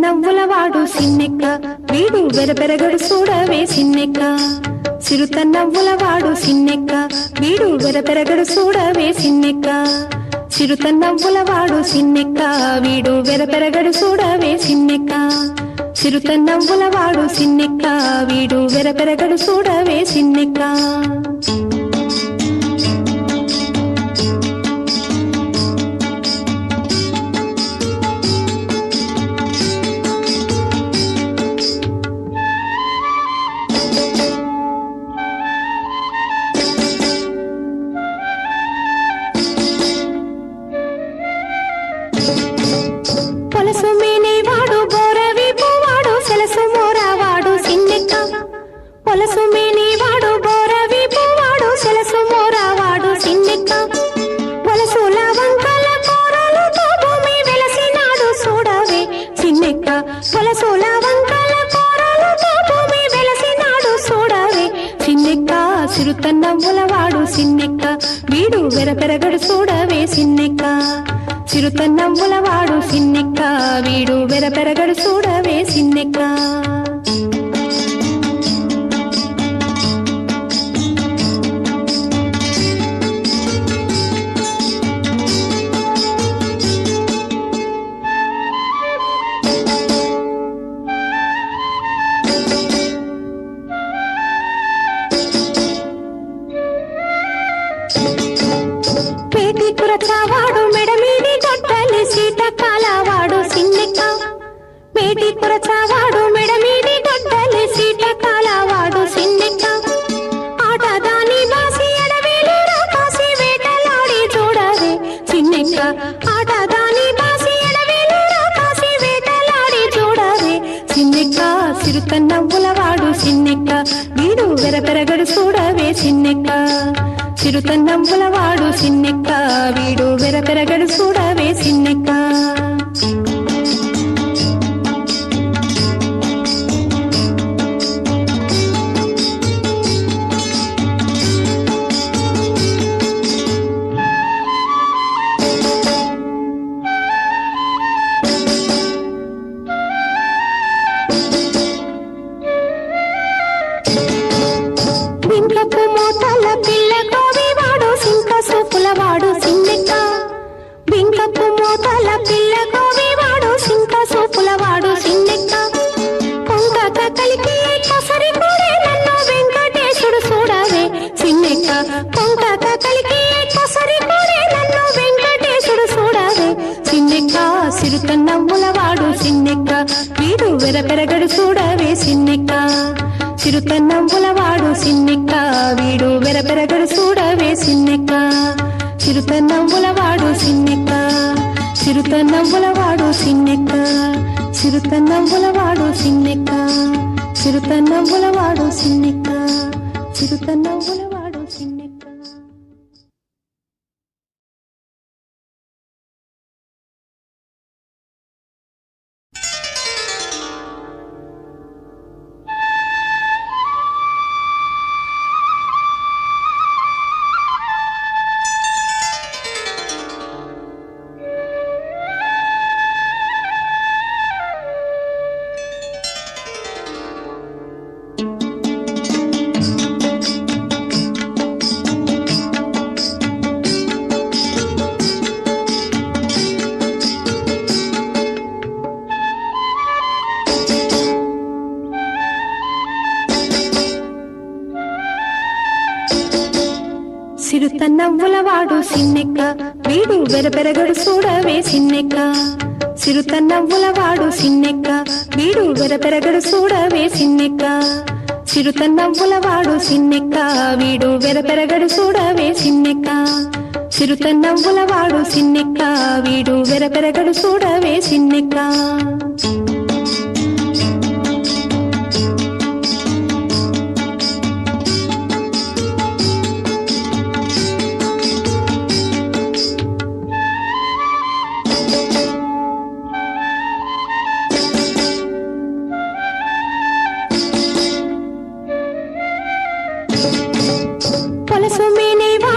నవ్వులవాడు సిన్నెక్క వీడు వెరపెరగడు చూడవే సిన్నెక్క చిరుత నవ్వులవాడు సిన్నెక్క వీడు వెరపెరగడు చూడవే సిన్నెక్క చిరుత నవ్వులవాడు సిన్నెక్క వీడు వెరపెరగడు చూడవే సిన్నెక్క చిరుత నవ్వులవాడు సిన్నెక్క వీడు వెరపెరగడు చూడవే సిన్నెక్క పొలసు మేనేవాడు బోరవీపువాడు సెలసు మోరావాడు సిన్నెక్క పొలసు మేనేవాడు బోరవీపువాడు సెలసు మోరావాడు సిన్నెక్క వలసుల వంకల కూరలతో భూమి వెలసినాడు చూడవే సిన్నెక్క వలసుల వంకల కూరలతో భూమి వెలసినాడు చూడవే సిన్నెక్క చిరుత నవ్వులవాడు సిన్నెక్క వీడు వెరపెరగడు చూడవే సిన్నెక్క చిరుత నవ్వులవాడు సిన్నెక్క వీడు వెరపెరగడు చూడవే సిన్నెక్క పేటి కురచావాడు మెడమీది గొడ్డలి సీట కాలవాడు సిన్నెక్క పేటి కురచావాడు మెడమీది గొడ్డలి సీట కాలవాడు సిన్నెక్క ఆటదాని బాసి ఎడవేలు రాకాసి వేటలాడి చూడవే సిన్నెక్క ఆటదాని బాసి ఎడవేలు రాకాసి వేటలాడి చూడవే సిన్నెక్క చిరుత నవ్వులవాడు సిన్నెక్క వీడు వెరపెరగడు చూడవే సిన్నెక్క చిరుత నవ్వులవాడు సిన్నెక్క వీడు వెరపెరగడు చూడవే సిన్నెక్క బింకపు మోతల పిల్ల కోవివాడు సింక సూపులవాడు సిన్నెక్క బింకపు మోతల పిల్ల కోవివాడు సింక సూపులవాడు సిన్నెక్క కొంగక కలికి కొసరి కూడే నన్ను వెంకటేశుడు చూడవే సిన్నెక్క కొంగక కలికి కొసరి కూడే నన్ను వెంకటేశుడు చూడవే సిన్నెక్క చిరుత నవ్వులవాడు సిన్నెక్క వీడు వెరపెరగడు చూడవే సిన్నెక్క చిరుత నవ్వులవాడు సిన్నెక్క వీడు వెరపెరగడు చూడవే సిన్నెక్క చిరుత నవ్వులవాడు సిన్నెక్క చిరుత నవ్వులవాడు సిన్నెక్క చిరుత నవ్వులవాడు సిన్నెక్క చిరుత నవ్వులవాడు సిన్నెక్క చిరుత నవ్వులవాడు సిన్నెక్క చిరుత నవ్వులవాడు సిన్నెక్క వీడు వెరపెరగడు చూడవే సిన్నెక్క చిరుత నవ్వులవాడు సిన్నెక్క వీడు వెరపెరగడు చూడవే సిన్నెక్క చిరుత నవ్వులవాడు సిన్నెక్క వీడు వెరపెరగడు చూడవే సిన్నెక్క చిరుత నవ్వులవాడు సిన్నెక్క వీడు వెరపెరగడు చూడవే సిన్నెక్క